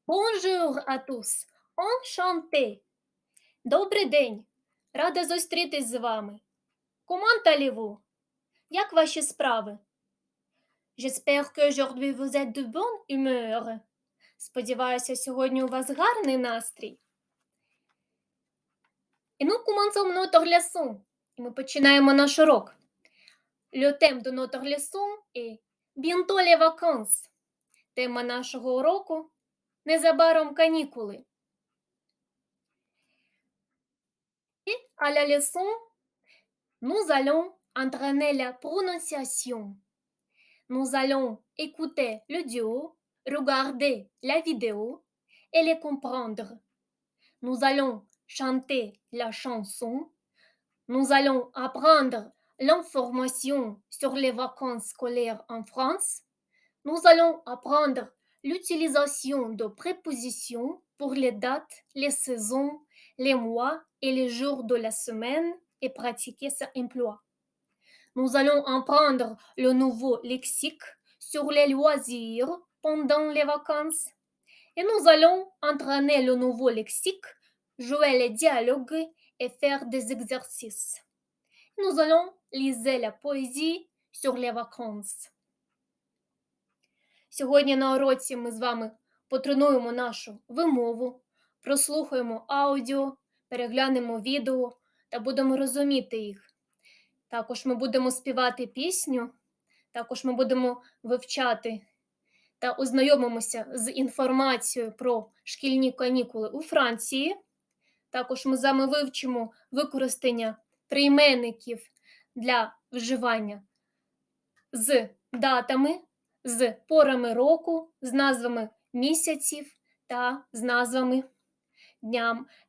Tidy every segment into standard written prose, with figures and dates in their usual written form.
Bonjour à tous! Enchanté! Добрий день! Рада зустрітись з вами. Comment allez-vous? Як ваші справи? J'espère qu'aujourd'hui vous êtes de bonne humeur. Сподіваюся, сьогодні у вас гарний настрій. Et nous commençons notre leçon. І ми починаємо наш урок. Le thème de notre leçon est bientôt les vacances. Тема нашого уроку – незабаром канікули. Et à la leçon, nous allons entraîner la prononciation. Nous allons écouter l'audio, regarder la vidéo et les comprendre. Nous allons chanter la chanson. Nous allons apprendre l'information sur les vacances scolaires en France. Nous allons apprendre l'utilisation de prépositions pour les dates, les saisons, les mois et les jours de la semaine et pratiquer cet emploi. Nous allons apprendre le nouveau lexique sur les loisirs pendant les vacances. Et nous allons entraîner le nouveau lexique, jouer les dialogues et faire des exercices. Nous allons lire la poésie sur les vacances. Сьогодні на уроці ми з вами потренуємо нашу вимову, прослухаємо аудіо, переглянемо відео та будемо розуміти їх. Також ми будемо співати пісню, також ми будемо вивчати та ознайомимося з інформацією про шкільні канікули у Франції. Також ми з вами вивчимо використання прийменників для вживання з датами, з порами року, з назвами місяців та з назвами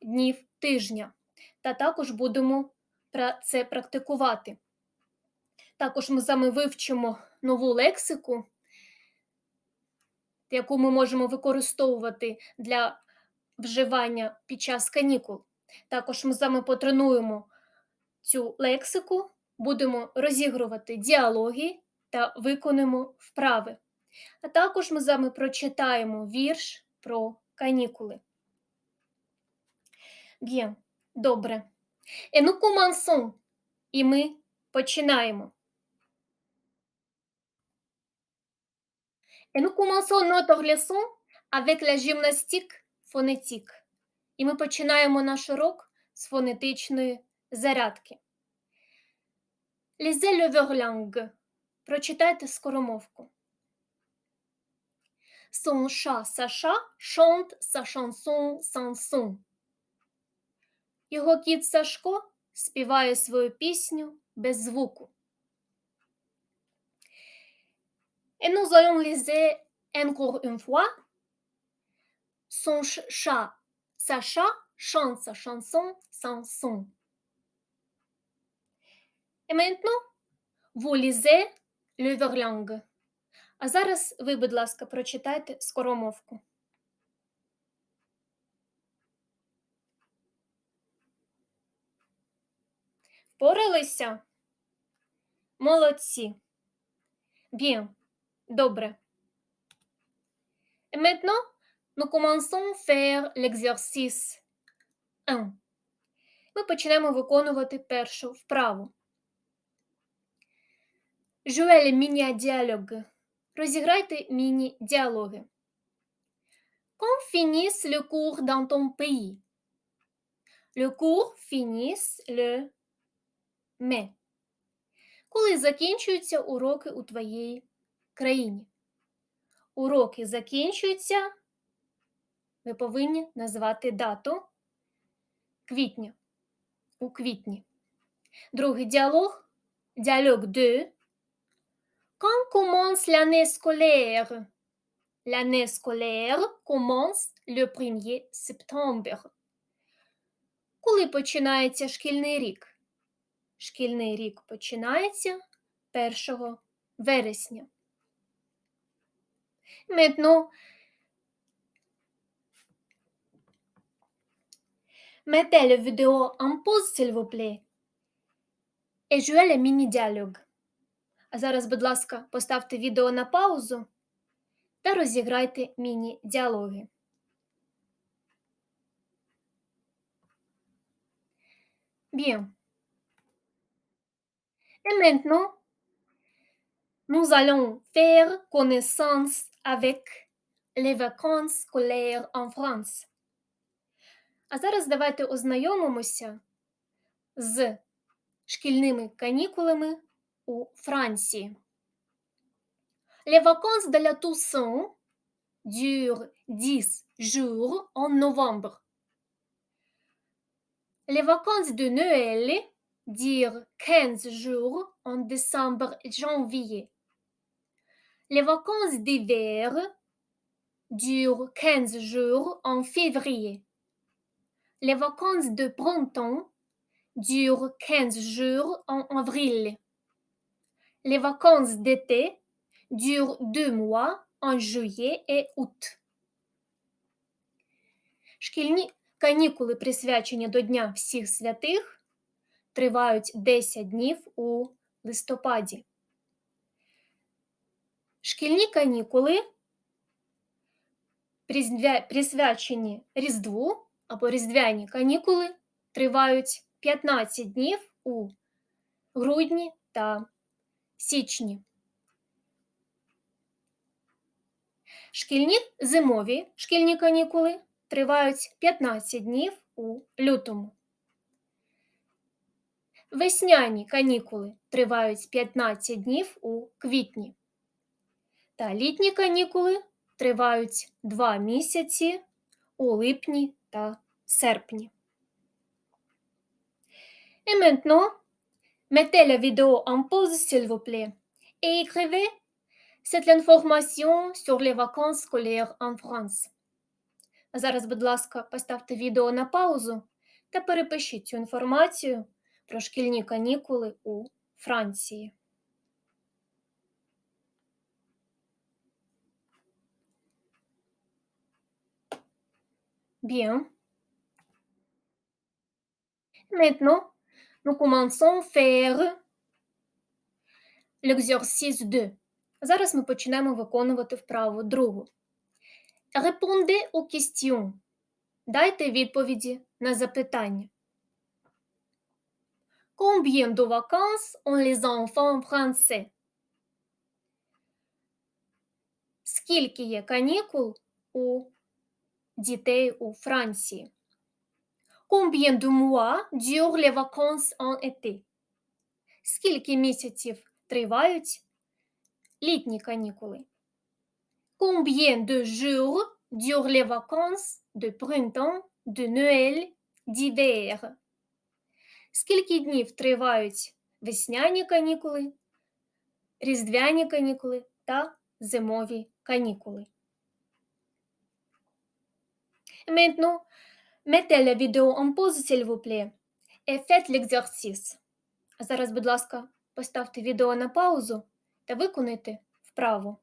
днів тижня. Та також будемо це практикувати. Також ми з вами вивчимо нову лексику, яку ми можемо використовувати для вживання під час канікул. Також ми з вами потренуємо цю лексику, будемо розігрувати діалоги та виконаємо вправи. А також ми з вами прочитаємо вірш про канікули. Bien, добре. Et nous commençons. І ми починаємо. Et nous commençons notre leçon avec la gymnastique phonétique. І ми починаємо наш урок з фонетичної зарядки. Lisez le verlangue. Прочитайте скоромовку. Son chat Sacha chante sa chanson sans son. Його кіт Сашко співає свою пісню без звуку. Et nous allons lire encore une fois. Son chat Sacha chante sa chanson sans son. Et maintenant, vous lisez le verlangue. А зараз ви, будь ласка, прочитайте скоромовку. Впоралися? Молодці. Bien. Добре. Et maintenant, nous commençons à faire l'exercice 1. Ми почнемо виконувати першу вправу. Jouez les mini-dialogues. Розіграйте міні-діалоги. Quand finisse le cours dans ton pays? Le cours finisse le mai. Коли закінчуються уроки у твоїй країні? Уроки закінчуються, ви повинні назвати дату квітня. У квітні. Другий діалог. Dialogue 2. Quand commence l'année scolaire? L'année scolaire commence le 1er septembre. Коли починається шкільний рік? Шкільний рік починається 1 вересня. Maintenant, mettez la vidéo en pause, s'il vous plaît, et jouez les mini-dialogues. А зараз, будь ласка, поставте відео на паузу та розіграйте міні-діалоги. Bien. Et maintenant, nous allons faire connaissance avec les vacances scolaires en France. А зараз давайте ознайомимося з шкільними канікулами у Франції. Les vacances de la Toussaint durent 10 jours en novembre. Les vacances de Noël durent 15 jours en décembre et janvier. Les vacances d'hiver durent 15 jours en février. Les vacances de printemps durent 15 jours en avril. Les vacances d'été durent 2 mois en juillet et août. Шкільні канікули, присвячені до Дня всіх святих, тривають 10 днів у листопаді. Шкільні канікули, присвячені Різдву або різдвяні канікули, тривають 15 днів у грудні та січні. Зимові шкільні канікули тривають 15 днів у лютому. Весняні канікули тривають 15 днів у квітні. Та літні канікули тривають 2 місяці у липні та серпні. Et maintenant, mettez la vidéo en pause s'il vous plaît et écrivez cette information sur les vacances scolaires en France. А зараз, будь ласка, поставте відео на паузу та перепишіть цю інформацію про шкільні канікули у Франції. Bien. Maintenant, nous commençons à faire l'exercice 2. Зараз ми почнемо виконувати вправу другу. Répondez aux questions. Дайте відповіді на запитання. Combien de vacances ont les enfants français? Скільки є канікул у дітей у Франції? Combien de mois durent les vacances en été? Скільки місяців тривають літні канікули? Combien de jours durent les vacances de printemps, de Noël, d'hiver? Скільки днів тривають весняні канікули, різдвяні канікули та зимові канікули? Maintenant, mettez la vidéo en pause, s'il vous plaît, et faites l'exercice. А зараз, будь ласка, поставте відео на паузу та виконайте вправу.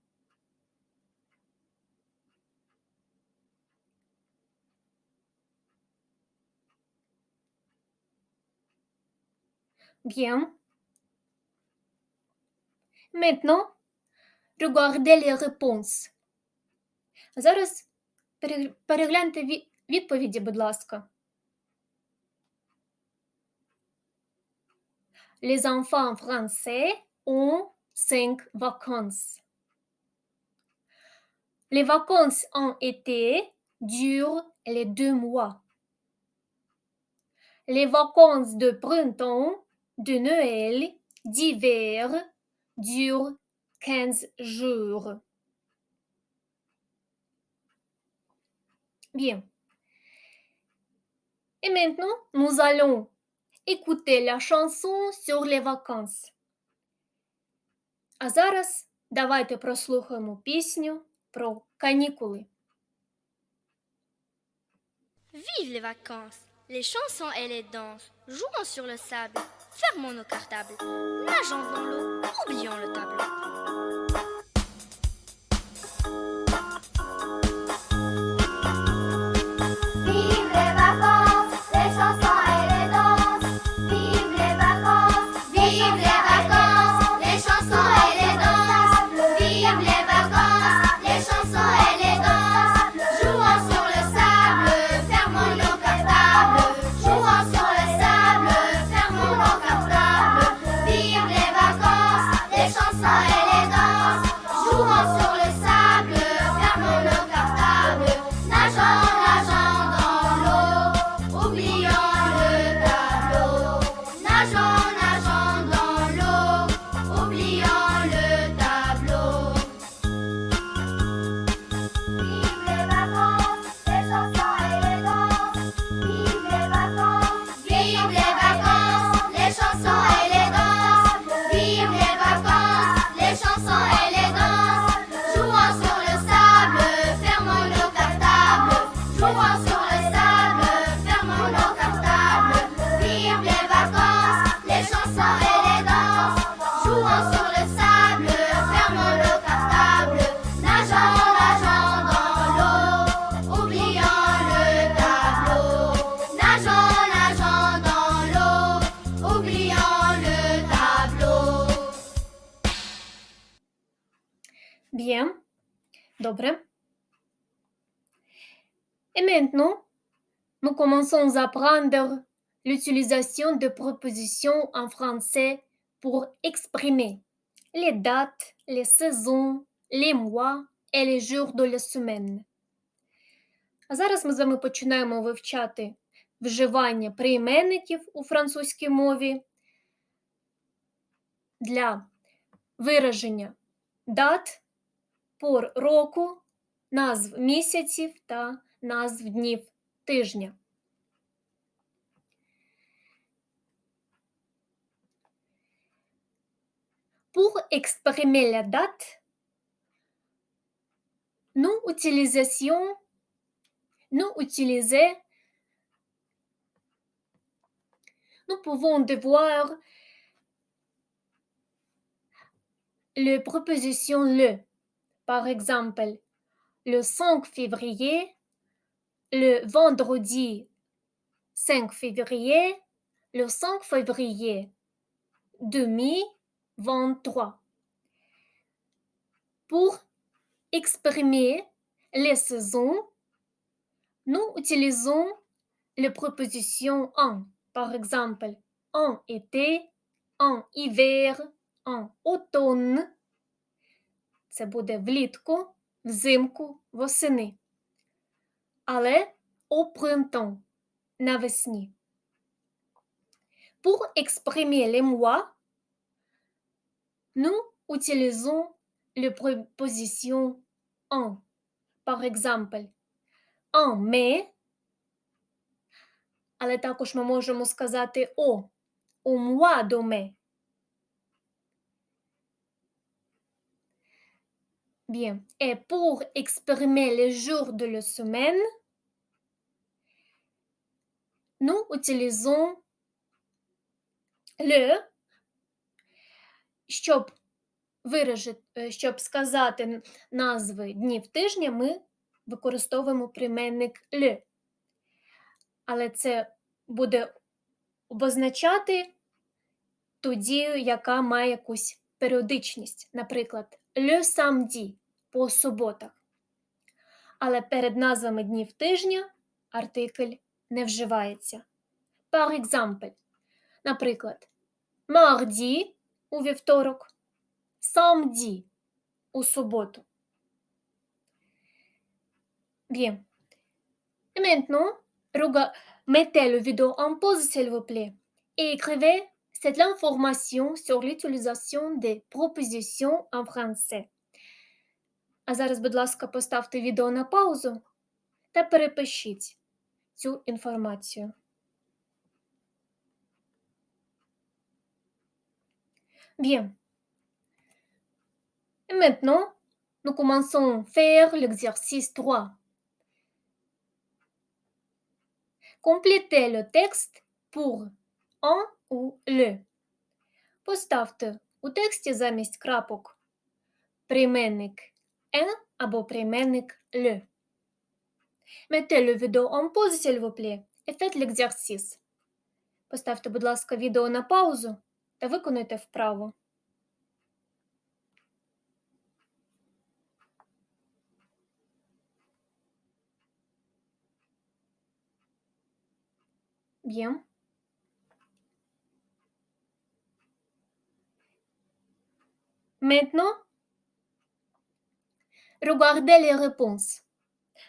Bien. Maintenant, regardez les réponses. А зараз перегляньте відповіді, будь ласка. Les enfants français ont 5 vacances. Les vacances en été durent les 2 mois. Les vacances de printemps, de Noël, d'hiver durent 15 jours. Bien. Et maintenant, nous allons écouter la chanson sur les vacances. А зараз давайте прослухаємо пісню про канікули. Vive les vacances, les chansons et les danses, jouons sur le sable, fermons nos cartables, nageons dans l'eau, oublions le tableau. Vive les vacances, les chansons et les danses. Vive les vacances, les chansons et les danses. Vive les vacances, les chansons et les danses. Jouons sur le sable, fermons nos cartables. Jouons sur le sable, les vacances, les chansons et les danses. Jouons sur le sable, fermons le cartable, nageant, nageant dans l'eau, oubliant le tableau. Nageant, nageant dans l'eau, oubliant le tableau. Bien. Добре. Et maintenant, nous commençons à apprendre l'utilisation de prépositions en français pour exprimer les dates, les saisons, les mois et les jours de la semaine. А зараз ми з вами починаємо вивчати вживання прийменників у французькій мові для вираження дат, пор року, назв місяців та назв днів тижня. Pour exprimer la date, nous pouvons devoir les prépositions le. Par exemple, le 5 février, le vendredi 5 février, le 5 février 2023. Pour exprimer les saisons, nous utilisons les prépositions en. Par exemple, en été, en hiver, en automne. Це буде влітку, взимку, восени. Але au printemps, навесні. Pour exprimer les mois, nous utilisons les prépositions en. Par exemple, en mai, але також ми можемо сказати au mois de mai. Bien. Et pour exprimer les jours de la semaine, nous utilisons le, щоб сказати назви днів тижня, ми використовуємо прийменник le. Але це буде обозначати тоді, яка має якусь періодичність. Наприклад, le samedi по суботах. Але перед назвами днів тижня артикль не вживається. Par exemple, наприклад, mardi у вівторок, samedi у суботу. Bien. Et maintenant, mettez le vidéo en pause, s'il vous plaît, et écrivez cette information sur l'utilisation des propositions en français. А зараз, будь ласка, поставте відео на паузу та перепишіть цю інформацію. Bien. Et maintenant, nous commençons à faire l'exercice 3. Complétez le texte pour en ou le. Поставте у тексті замість крапок прийменник en або прийменник le. Mettez le vidéo en pause, s'il vous plaît, et faites l'exercice. Поставте, будь ласка, відео на паузу та виконуйте вправу. Bien. Maintenant, regardez les réponses.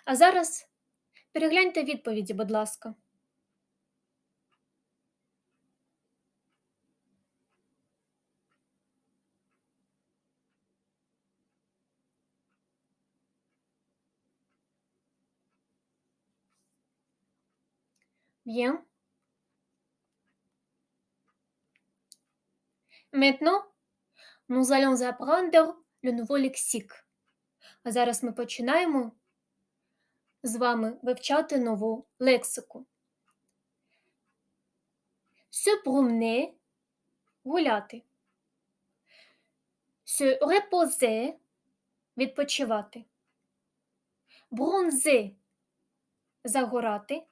А зараз перегляньте відповіді, будь ласка. Bien. Maintenant, nous allons apprendre le nouveau lexique. А зараз ми починаємо з вами вивчати нову лексику. Se promener, гуляти. Se reposer, відпочивати. Bronzer, загорати.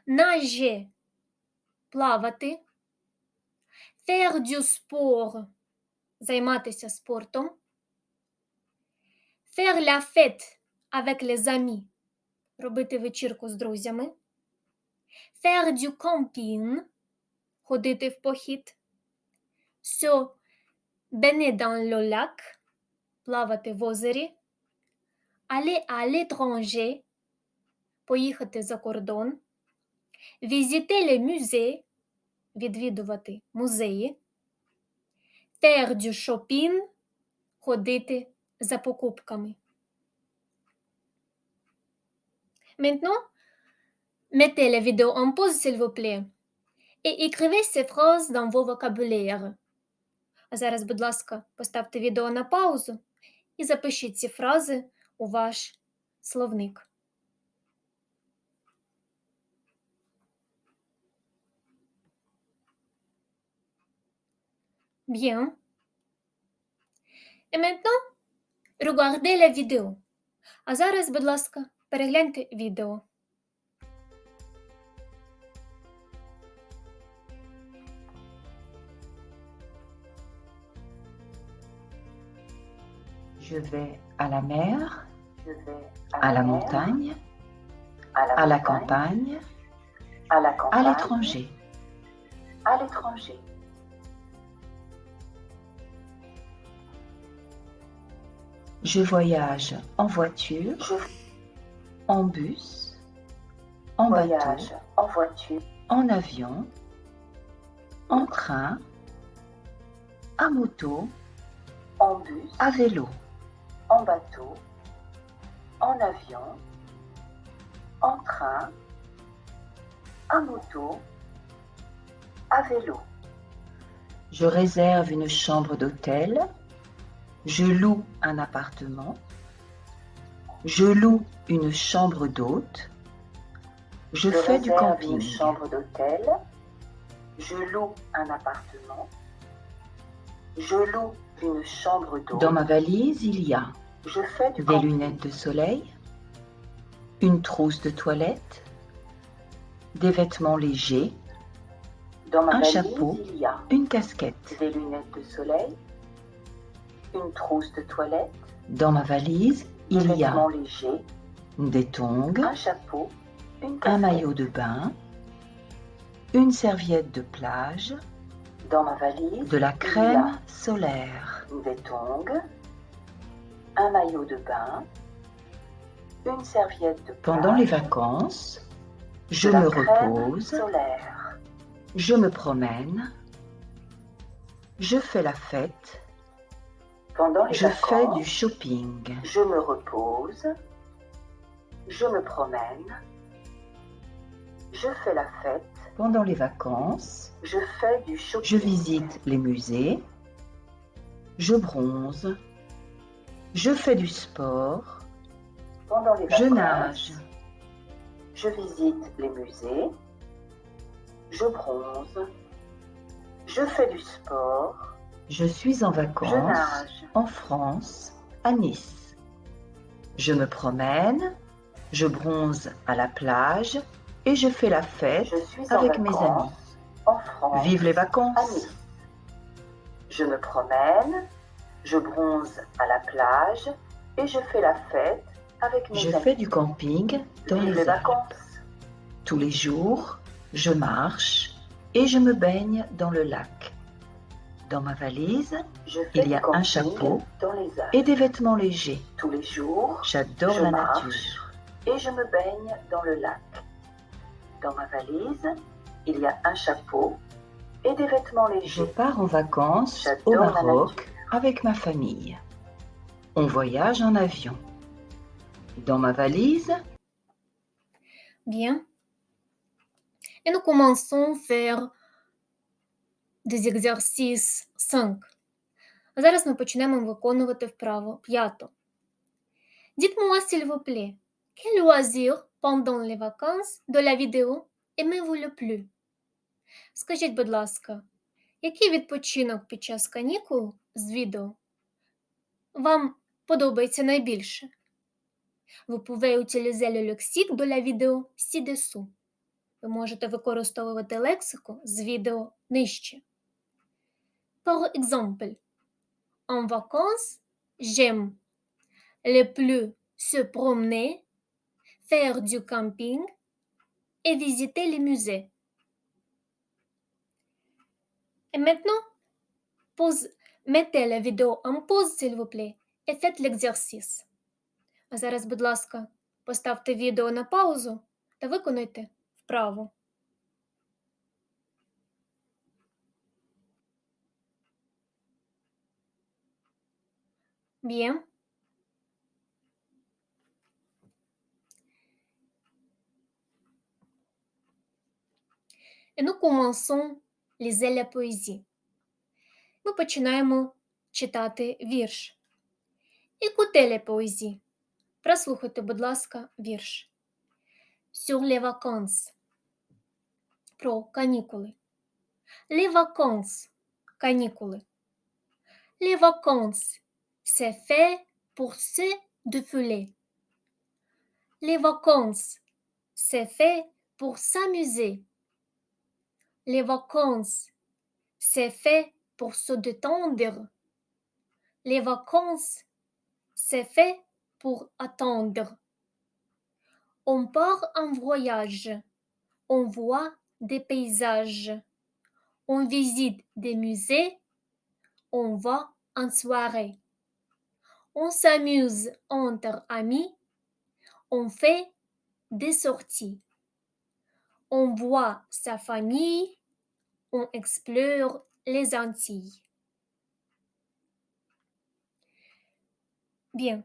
Nager, плавати. Faire du sport, займатися спортом. Faire la fête avec les amis, робити вечірку з друзями. Faire du camping, ходити в похід. Se baigner dans le lac, плавати в озері. Aller à l'étranger, поїхати за кордон. Visiter les musées, відвідувати музеї. Faire du shopping, ходити за покупками. Maintenant, mettez la vidéo en pause s'il vous plaît et écrivez ces phrases dans vos vocabulaires. А зараз, будь ласка, поставте відео на паузу і запишіть ці фрази у ваш словник. Bien. Et maintenant, regardez la vidéo. А зараз, будь ласка, перегляньте відео. Je vais à la mer, à la montagne, à la campagne, à l'étranger. Je voyage en voiture, en bus, en bateau, en avion, en train, à moto, à vélo. En bateau, en avion, en train, à moto, à vélo. Je réserve une chambre d'hôtel, je loue un appartement, je loue une chambre d'hôte, je fais du réserve camping. une chambre d'hôtel, je loue un appartement, je loue une chambre d'hôte. Dans ma valise, il y a Je fais du des camping. lunettes de soleil, une trousse de toilette, des vêtements légers, Dans ma un valise, chapeau, il y a une casquette. des lunettes de soleil, une trousse de toilette, Dans ma valise, des il y a vêtements légers, des tongs, un chapeau, une un casquette. maillot de bain, une serviette de plage, Dans ma valise, de la il y crème solaire. a des tongs, un maillot de bain, une serviette de plage. Pendant les vacances, je de la me crème repose, solaire. je me promène, je fais la fête, Pendant les je fais vacances, du shopping. je me repose, je me promène, je fais la fête, Pendant les vacances, je fais du shopping. je visite les musées, je bronze, je fais du sport, Pendant les je vacances, nage. je visite les musées, je bronze, je fais du sport, Je suis en je vacances nage. en France, à Nice. Je me promène, je bronze à la plage et je fais la fête Je suis avec en mes vacances amis. en France. Vive les à vacances! Nice. Je me promène, je bronze à la plage et je fais la fête avec mes Je amis. fais du camping dans Vive les les Alpes. vacances. Tous les jours, je marche et je me baigne dans le lac. Dans ma valise Je fais Il y du a un camping chapeau dans les Alpes. et des vêtements légers. Tous les jours, J'adore je la marche nature. et je me baigne dans le lac. Dans ma valise, il y a un chapeau et des vêtements Je légers. pars en vacances au J'adore la Maroc nature. avec ma famille. On voyage en avion. Dans ma valise, Bien. Et nous commençons à faire des exercices 5. А зараз ми почнемо виконувати вправу 5. Dites-moi s'il vous plaît, quel loisir pendant les vacances de la vidéo aimez-vous le plus? Скажіть, будь ласка, який відпочинок під час канікул з відео вам подобається найбільше? Ви pouvez utiliser le lexique de la vidéo ci-dessous. Ви можете використовувати лексику з відео нижче. Par exemple, en vacances, j'aime le plus se promener, faire du camping et visiter les musées. Et maintenant, mettez la vidéo en pause, s'il vous plaît, et faites l'exercice. А зараз, будь ласка, поставте відео на паузу та виконайте вправу. Bien. Et nous commençons liser la poésie. Ми починаємо читати вірш. Écoutez la poésie. Прослухайте, будь ласка, вірш. Sur les vacances. Про канікули. Les vacances. Канікули. Les vacances. C'est fait pour se défouler. Les vacances. C'est fait pour s'amuser. Les vacances. C'est fait pour se détendre. Les vacances. C'est fait pour attendre. On part en voyage. On voit des paysages. On visite des musées. On va en soirée. On s'amuse entre amis. On fait des sorties. On voit sa famille. On explore les Antilles. Bien.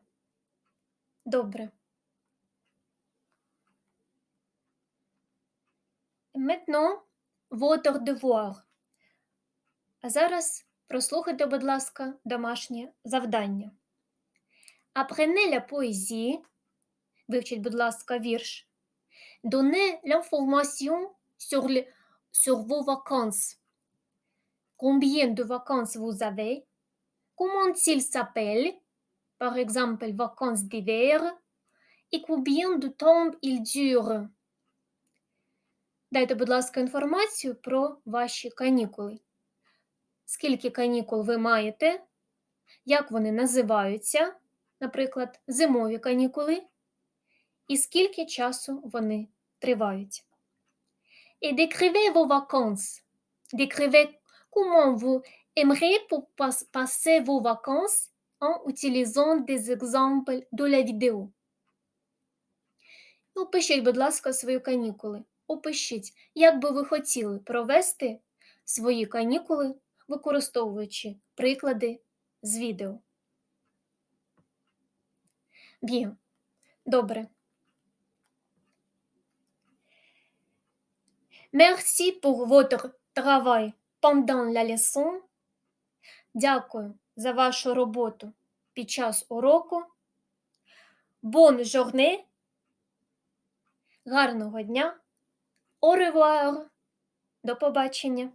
Добре. Maintenant, votre devoir. А зараз прослухайте, будь ласка, домашнє завдання. Apprenez la poésie. Вивчіть, будь ласка, вірш. Donnez l'information sur vos vacances. Combien de vacances vous avez? Comment ils s'appellent? Par exemple, vacances d'hiver. Et combien de temps ils durent? Дайте, будь ласка, інформацію про ваші канікули. Скільки канікул ви маєте? Як вони називаються? Наприклад, зимові канікули. І скільки часу вони тривають. Et décrivez vos vacances. Décrivez comment vous aimeriez pour passer vos vacances en utilisant des exemples de la vidéo. Опишіть, будь ласка, свої канікули. Опишіть, як би ви хотіли провести свої канікули, використовуючи приклади з відео. Bien. Добре. Merci pour votre travail pendant la leçon. Дякую за вашу роботу під час уроку. Bonne journée. Гарного дня. Au revoir. До побачення.